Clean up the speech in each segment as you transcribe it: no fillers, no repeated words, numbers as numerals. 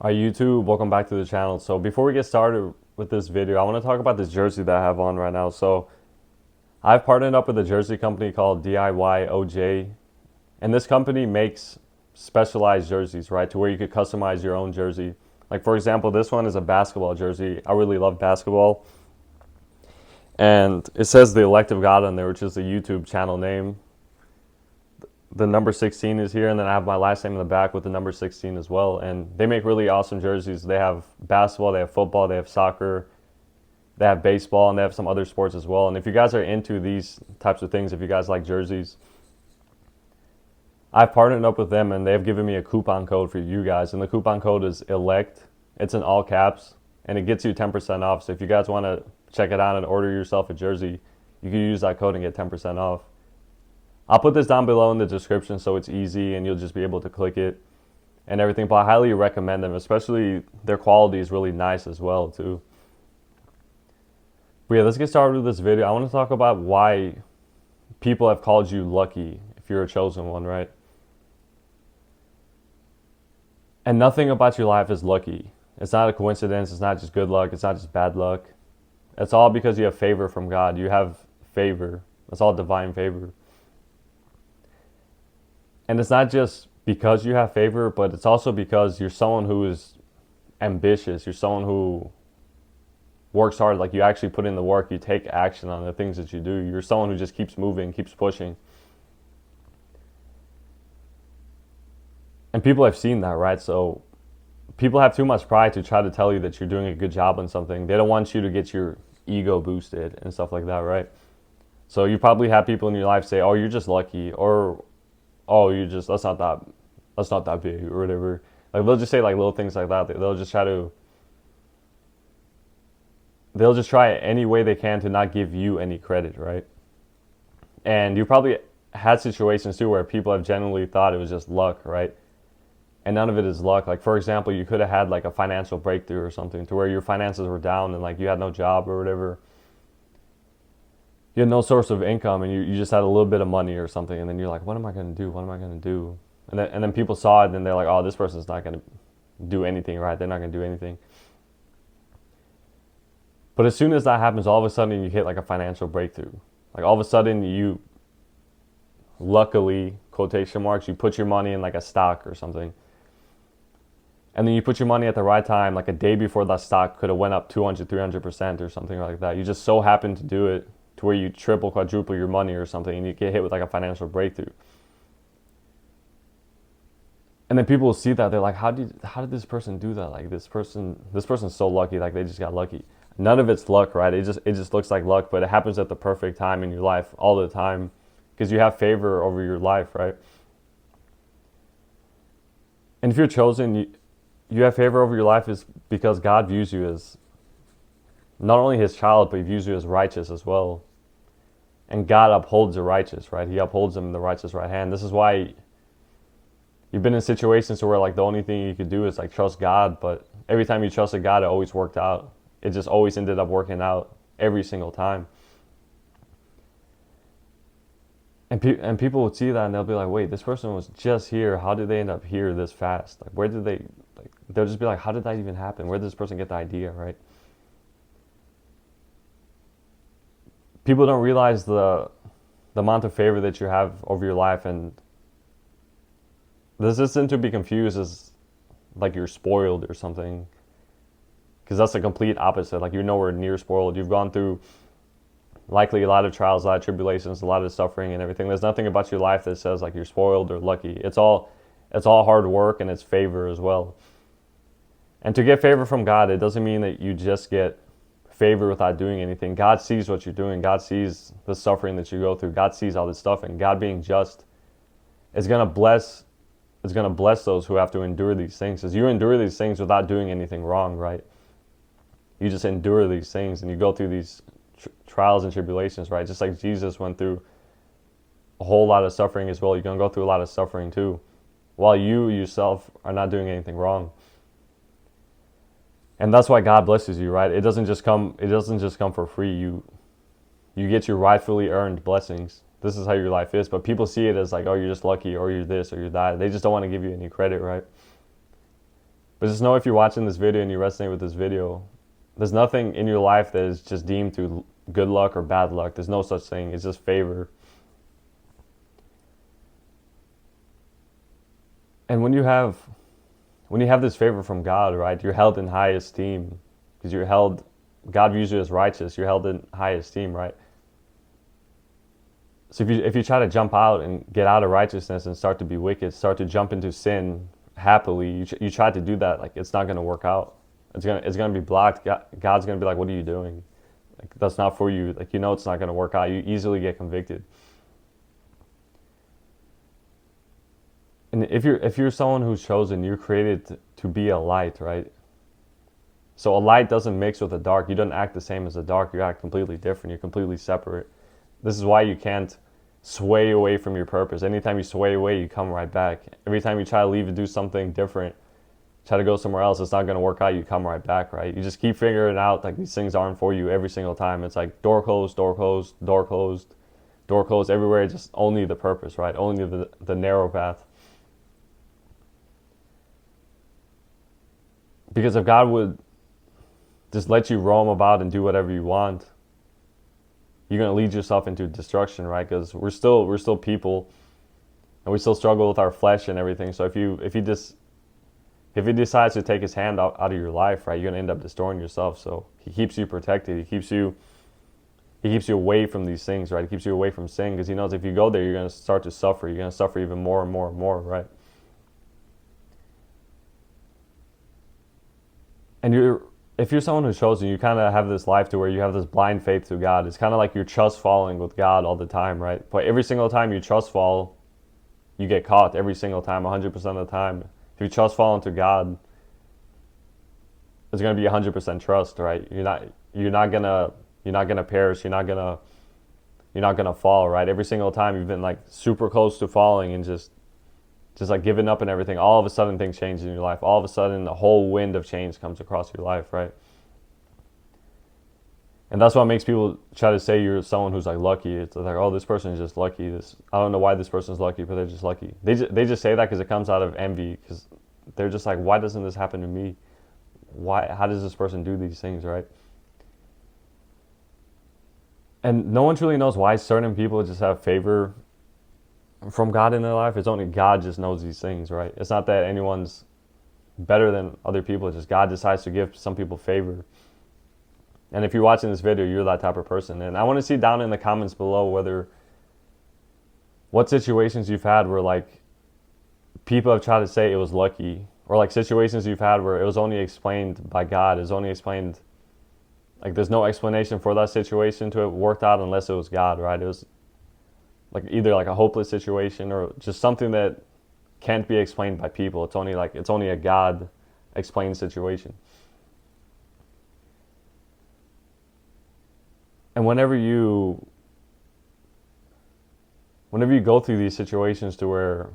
Hi YouTube, welcome back to the channel. So before we get started with this video, I want to talk about this jersey that I have on right now. So I've partnered up with a jersey company called DIY and this company makes specialized jerseys, right? To where you could customize your own jersey. Like for example, this one is a basketball jersey. I really love basketball. And it says the elect of God on there, which is the YouTube channel name. The number 16 is here, and then I have my last name in the back with the number 16 as well. And they make really awesome jerseys. They have basketball, they have football, they have soccer, they have baseball, and they have some other sports as well. And if you guys are into these types of things, if you guys like jerseys, I've partnered up with them and they've given me a coupon code for you guys. And the coupon code is ELECT. It's in all caps and it gets you 10% off. So if you guys want to check it out and order yourself a jersey, you can use that code and get 10% off. I'll put this down below in the description so it's easy and you'll just be able to click it and everything. But I highly recommend them, especially their quality is really nice as well too. But yeah, let's get started with this video. I want to talk about why people have called you lucky if you're a chosen one, right? And nothing about your life is lucky. It's not a coincidence. It's not just good luck. It's not just bad luck. It's all because you have favor from God. You have favor. It's all divine favor. And it's not just because you have favor, but it's also because you're someone who is ambitious. You're someone who works hard. Like you actually put in the work. You take action on the things that you do. You're someone who just keeps moving, keeps pushing. And people have seen that, right? So people have too much pride to try to tell you that you're doing a good job on something. They don't want you to get your ego boosted and stuff like that, right? So you probably have people in your life say, "Oh, you're just lucky," or "Oh, you just that's not that big," or whatever. Like they'll just say like little things like that. They'll just try any way they can to not give you any credit, right? And you probably had situations too where people have genuinely thought it was just luck, right? And none of it is luck. Like for example, you could have had like a financial breakthrough or something to where your finances were down and like you had no job or whatever. You had no source of income and you just had a little bit of money or something, and then you're like, what am I going to do? What am I going to do? And then people saw it and they're like, oh, this person's not going to do anything, right? They're not going to do anything. But as soon as that happens, all of a sudden you hit like a financial breakthrough. Like all of a sudden you luckily, quotation marks, you put your money in like a stock or something. And then you put your money at the right time, like a day before that stock could have went up 200, 300% or something like that. You just so happen to do it to where you triple, quadruple your money or something, and you get hit with like a financial breakthrough. And then people will see that they're like, how did this person do that? Like this person's so lucky, like they just got lucky. None of it's luck, right? It just looks like luck, but it happens at the perfect time in your life all the time because you have favor over your life, right? And if you're chosen, you have favor over your life is because God views you as not only his child, but he views you as righteous as well. And God upholds the righteous, right? He upholds them in the righteous right hand. This is why you've been in situations where like the only thing you could do is like trust God, but every time you trusted God, it always worked out. It just always ended up working out every single time. And people would see that and they'll be like, wait, this person was just here. How did they end up here this fast? Like, where did they, like, they'll just be like, how did that even happen? Where did this person get the idea, right? People don't realize the amount of favor that you have over your life, and this isn't to be confused as like you're spoiled or something, because that's the complete opposite. Like you're nowhere near spoiled. You've gone through likely a lot of trials, a lot of tribulations, a lot of suffering and everything. There's nothing about your life that says like you're spoiled or lucky. It's all hard work and it's favor as well. And to get favor from God, it doesn't mean that you just get favor without doing anything. God sees what you're doing. God sees the suffering that you go through. God sees all this stuff, and God being just is going to bless those who have to endure these things. As you endure these things without doing anything wrong, right? You just endure these things and you go through these trials and tribulations, right? Just like Jesus went through a whole lot of suffering as well. You're going to go through a lot of suffering too, while you yourself are not doing anything wrong. And that's why God blesses you, right? It doesn't just come for free. You get your rightfully earned blessings. This is how your life is. But people see it as like, oh, you're just lucky, or you're this, or you're that. They just don't want to give you any credit, right? But just know if you're watching this video and you resonate with this video, there's nothing in your life that is just deemed to good luck or bad luck. There's no such thing. It's just favor. And when you have this favor from God, right, you're held in high esteem because God views you as righteous. You're held in high esteem, right? So if you try to jump out and get out of righteousness and start to be wicked, start to jump into sin happily, you try to do that, like, it's not going to work out. It's gonna be blocked. God's going to be like, what are you doing? Like, that's not for you. Like, it's not going to work out. You easily get convicted. And if you're someone who's chosen, you're created to be a light, right? So a light doesn't mix with the dark. You don't act the same as the dark. You act completely different. You're completely separate. This is why you can't sway away from your purpose. Anytime you sway away, you come right back. Every time you try to leave and do something different, try to go somewhere else, it's not going to work out. You come right back, right? You just keep figuring out, like, these things aren't for you every single time. It's like door closed, door closed, door closed, door closed everywhere. Just only the purpose, right? Only the narrow path. Because if God would just let you roam about and do whatever you want, you're going to lead yourself into destruction, right? Because we're still people, and we still struggle with our flesh and everything. So if he decides to take his hand out of your life, right, you're going to end up destroying yourself. So he keeps you protected. He keeps you away from these things, right? He keeps you away from sin because he knows if you go there, you're going to start to suffer. You're going to suffer even more and more and more, right? And if you're someone who's chosen, you kind of have this life to where you have this blind faith to God. It's kind of like you're trust falling with God all the time, right? But every single time you trust fall, you get caught every single time, 100% of the time. If you trust fall into God, it's going to be 100% trust, right? You're not gonna perish. You're not gonna fall, right? Every single time you've been, like, super close to falling and just like giving up and everything, all of a sudden things change in your life. All of a sudden, the whole wind of change comes across your life, right? And that's what makes people try to say you're someone who's, like, lucky. It's like, oh, this person is just lucky. I don't know why this person's lucky, but they're just lucky. They just say that because it comes out of envy, because they're just like, why doesn't this happen to me? How does this person do these things, right? And no one truly knows why certain people just have favor from God in their life. It's only God just knows these things, right? It's not that anyone's better than other people. It's just God decides to give some people favor. And if you're watching this video, you're that type of person. And I want to see down in the comments below what situations you've had where, like, people have tried to say it was lucky, or, like, situations you've had where it was only explained by God. It was only explained, like, there's no explanation for that situation to have worked out unless it was God, right? It was like either like a hopeless situation or just something that can't be explained by people. It's only a God explained situation. And whenever you go through these situations to where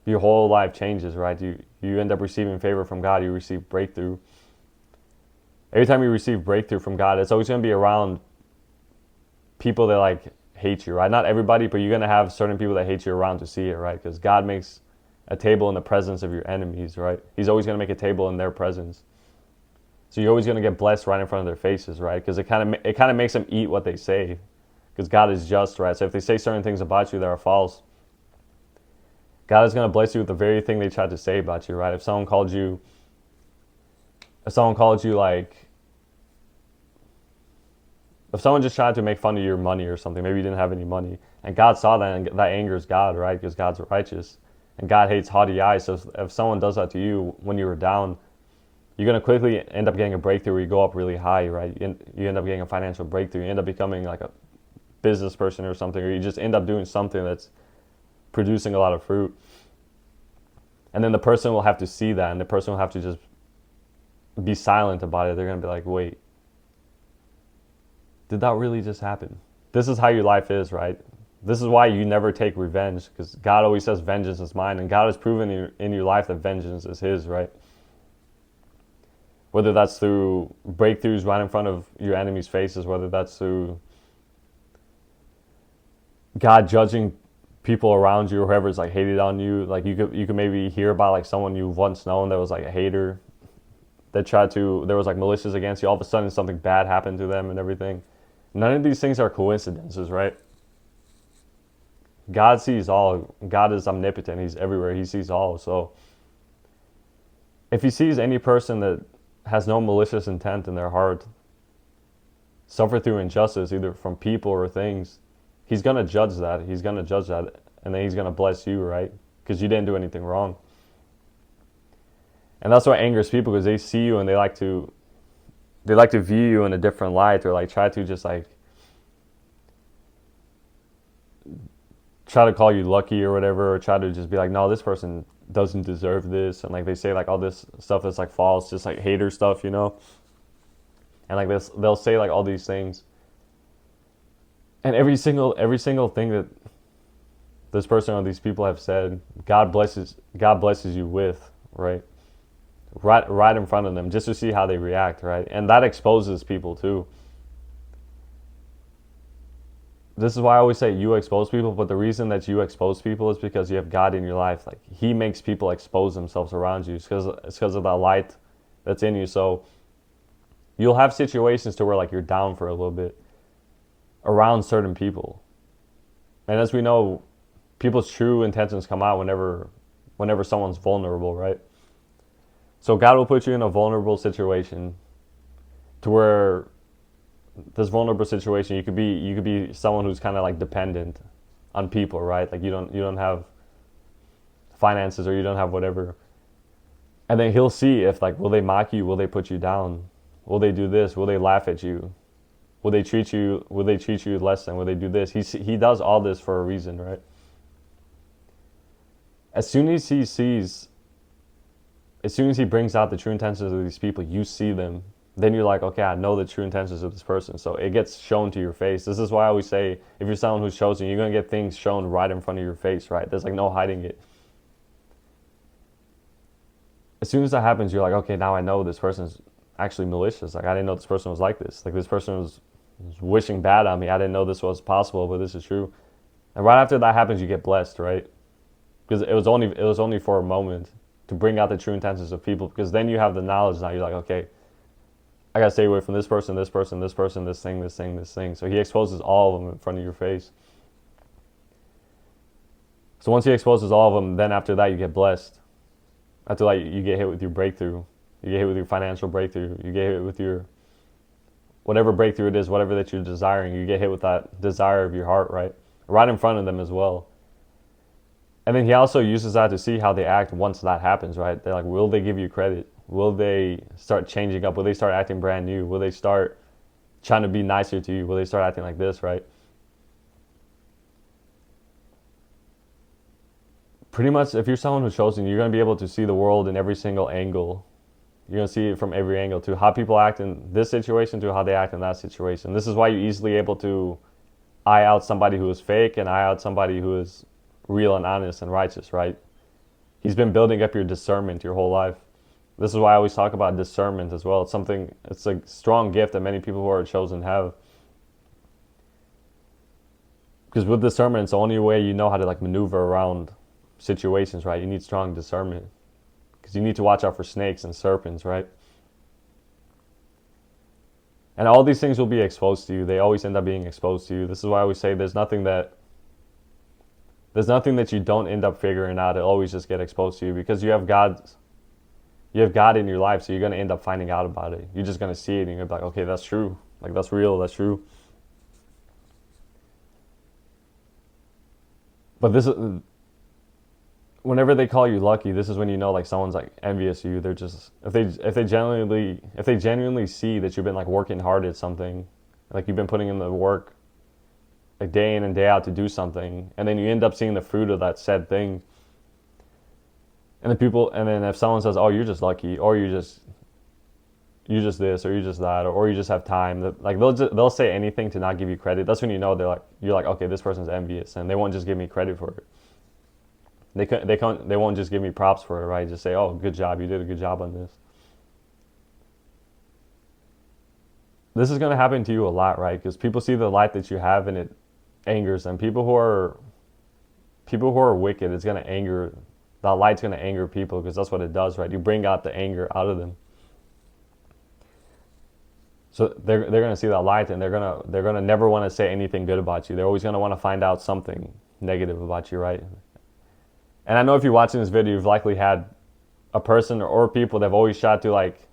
your whole life changes, right? You end up receiving favor from God. You receive breakthrough. Every time you receive breakthrough from God, it's always going to be around people that, like, hate you, right? Not everybody, but you're going to have certain people that hate you around to see it, right? Because God makes a table in the presence of your enemies, right? He's always going to make a table in their presence. So you're always going to get blessed right in front of their faces, right? Because it kind of makes them eat what they say, because God is just, right? So if they say certain things about you that are false, God is going to bless you with the very thing they tried to say about you, right? If someone called you like, if someone just tried to make fun of your money or something, maybe you didn't have any money, and God saw that, and that angers God, right? Because God's righteous, and God hates haughty eyes. So if someone does that to you when you were down, you're going to quickly end up getting a breakthrough where you go up really high, right? You end up getting a financial breakthrough. You end up becoming like a business person or something, or you just end up doing something that's producing a lot of fruit. And then the person will have to see that, and the person will have to just be silent about it. They're going to be like, wait, did that really just happen? This is how your life is, right? This is why you never take revenge, because God always says vengeance is mine, and God has proven in your life that vengeance is his, right? Whether that's through breakthroughs right in front of your enemies' faces, whether that's through God judging people around you, or whoever's like hated on you. Like you could maybe hear about like someone you've once known that was like a hater that tried to, there was like malicious against you. All of a sudden something bad happened to them and everything. None of these things are coincidences, right? God sees all. God is omnipotent. He's everywhere. He sees all. So if he sees any person that has no malicious intent in their heart suffer through injustice, either from people or things, he's going to judge that. He's going to judge that. And then he's going to bless you, right? Because you didn't do anything wrong. And that's what angers people, because they see you and they like to view you in a different light, or like try to just like try to call you lucky or whatever, or try to just be like, no, this person doesn't deserve this, and like they say like all this stuff that's like false, just like hater stuff, and like this, they'll say like all these things, and every single thing that this person or these people have said, God blesses you with, right? Right in front of them, just to see how they react, right? And that exposes people too. This is why I always say you expose people, but the reason that you expose people is because you have God in your life. Like he makes people expose themselves around you. It's because of that light that's in you. So you'll have situations to where like you're down for a little bit around certain people. And as we know, people's true intentions come out whenever someone's vulnerable, right? So God will put you in a vulnerable situation to where this vulnerable situation, you could be someone who's kind of like dependent on people, right? Like you don't have finances, or you don't have whatever. And then he'll see if like, will they mock you? Will they put you down? Will they do this? Will they laugh at you? Will they treat you less than? Will they do this? He does all this for a reason, right? As soon as he sees as soon as he brings out the true intentions of these people, you see them. Then you're like, okay, I know the true intentions of this person. So it gets shown to your face. This is why I always say, if you're someone who's chosen, you're going to get things shown right in front of your face, right? There's like no hiding it. As soon as that happens, you're like, okay, now I know this person's actually malicious. Like, I didn't know this person was like this. Like, this person was wishing bad on me. I didn't know this was possible, but this is true. And right after that happens, you get blessed, right? Because it was only for a moment to bring out the true intentions of people. Because then you have the knowledge. Now you're like, okay, I gotta stay away from this person, this person, this person, this thing, this thing, this thing. So he exposes all of them in front of your face. So once he exposes all of them, then after that you get blessed. After that you get hit with your breakthrough. You get hit with your financial breakthrough. You get hit with your whatever breakthrough it is, whatever that you're desiring. You get hit with that desire of your heart, right? Right in front of them as well. And then he also uses that to see how they act once that happens, right? They're like, will they give you credit? Will they start changing up? Will they start acting brand new? Will they start trying to be nicer to you? Will they start acting like this, right? Pretty much, if you're someone who's chosen, you're going to be able to see the world in every single angle. You're going to see it from every angle, to how people act in this situation to how they act in that situation. This is why you're easily able to eye out somebody who is fake and eye out somebody who is real and honest and righteous, right? He's been building up your discernment your whole life. This is why I always talk about discernment as well. It's a strong gift that many people who are chosen have. Because with discernment, it's the only way you know how to like maneuver around situations, right? You need strong discernment. Because you need to watch out for snakes and serpents, right? And all these things will be exposed to you. They always end up being exposed to you. This is why I always say there's nothing that you don't end up figuring out. It always just get exposed to you, because you have God in your life, so you're going to end up finding out about it. You're just going to see it and you're like, okay, that's true. Like, that's real, that's true. But whenever they call you lucky, this is when you know like someone's like envious of you. They're just, if they genuinely see that you've been like working hard at something, like you've been putting in the work like day in and day out to do something, and then you end up seeing the fruit of that said thing. And then if someone says, "Oh, you're just lucky," or you're just this, or you're just that, or you just have time, like they'll say anything to not give you credit. That's when you know you're like, okay, this person's envious, and they won't just give me credit for it. They won't just give me props for it, right? Just say, "Oh, good job, you did a good job on this." This is going to happen to you a lot, right? Because people see the light that you have, and it angers them. People who are people who are wicked, it's going to anger, that light's going to anger people because that's what it does, right? You bring out the anger out of them. So they're going to see that light, and they're going to never want to say anything good about you. They're always going to want to find out something negative about you, right? And I know if you're watching this video, you've likely had a person or people that have always tried to like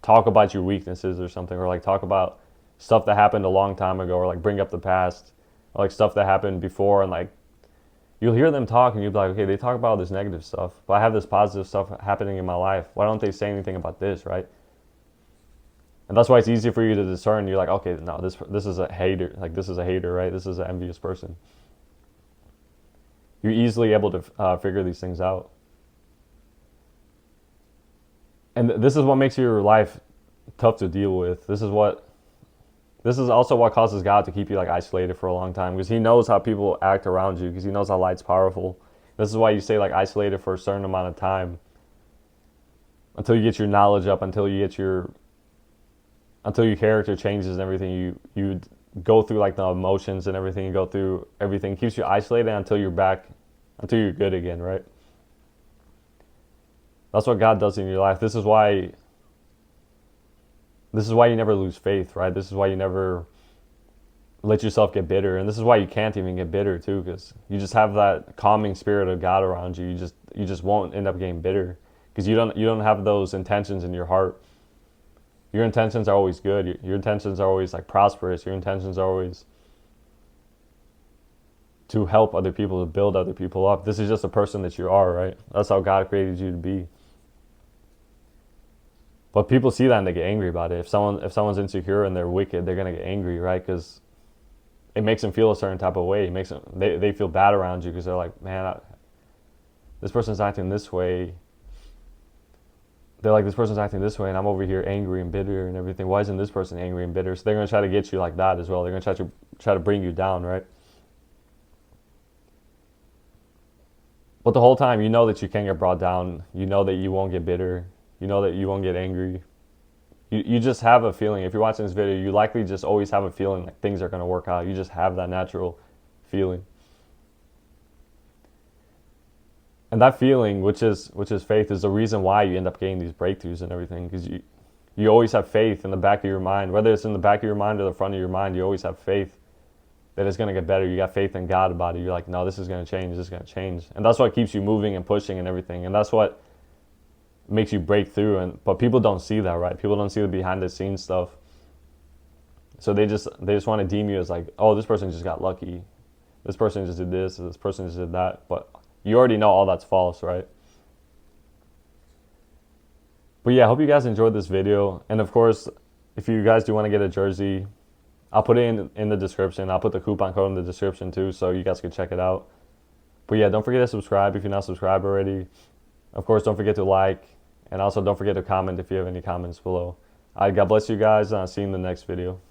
talk about your weaknesses or something, or like talk about stuff that happened a long time ago, or like bring up the past, or like stuff that happened before, and like you'll hear them talk and you'll be like, okay, they talk about all this negative stuff, but I have this positive stuff happening in my life. Why don't they say anything about this, right? And that's why it's easy for you to discern. You're like, okay, no, this is a hater. Like, this is a hater, right? This is an envious person. You're easily able to figure these things out. And this is what makes your life tough to deal with. This is also what causes God to keep you like isolated for a long time, because he knows how people act around you, because he knows how light's powerful. This is why you stay like isolated for a certain amount of time, until you get your knowledge up, until your character changes and everything. You go through like the emotions and everything. You go through everything. It keeps you isolated until you're good again, right? That's what God does in your life. This is why you never lose faith, right? This is why you never let yourself get bitter. And this is why you can't even get bitter too, because you just have that calming spirit of God around you. You just won't end up getting bitter, because you don't have those intentions in your heart. Your intentions are always good. Your intentions are always like prosperous. Your intentions are always to help other people, to build other people up. This is just a person that you are, right? That's how God created you to be. But people see that and they get angry about it. If someone's insecure and they're wicked, they're gonna get angry, right? Because it makes them feel a certain type of way. It makes them they feel bad around you, because they're like, man, this person's acting this way. They're like, this person's acting this way, and I'm over here angry and bitter and everything. Why isn't this person angry and bitter? So they're gonna try to get you like that as well. They're gonna try to bring you down, right? But the whole time, you know that you can't get brought down. You know that you won't get bitter. You know that you won't get angry. You just have a feeling. If you're watching this video, you likely just always have a feeling like things are going to work out. You just have that natural feeling. And that feeling, which is faith, is the reason why you end up getting these breakthroughs and everything, because you always have faith in the back of your mind. Whether it's in the back of your mind or the front of your mind, you always have faith that it's going to get better. You got faith in God about it. You're like, no, this is going to change. This is going to change. And that's what keeps you moving and pushing and everything. And that's what makes you break through. But people don't see that, right? People don't see the behind the scenes stuff. So they just want to deem you as like, oh, this person just got lucky. This person just did this. This person just did that. But you already know all that's false, right? But yeah, I hope you guys enjoyed this video. And of course, if you guys do want to get a jersey, I'll put it in the description. I'll put the coupon code in the description too, so you guys can check it out. But yeah, don't forget to subscribe if you're not subscribed already. Of course, don't forget to like, and also don't forget to comment if you have any comments below. All right, God bless you guys, and I'll see you in the next video.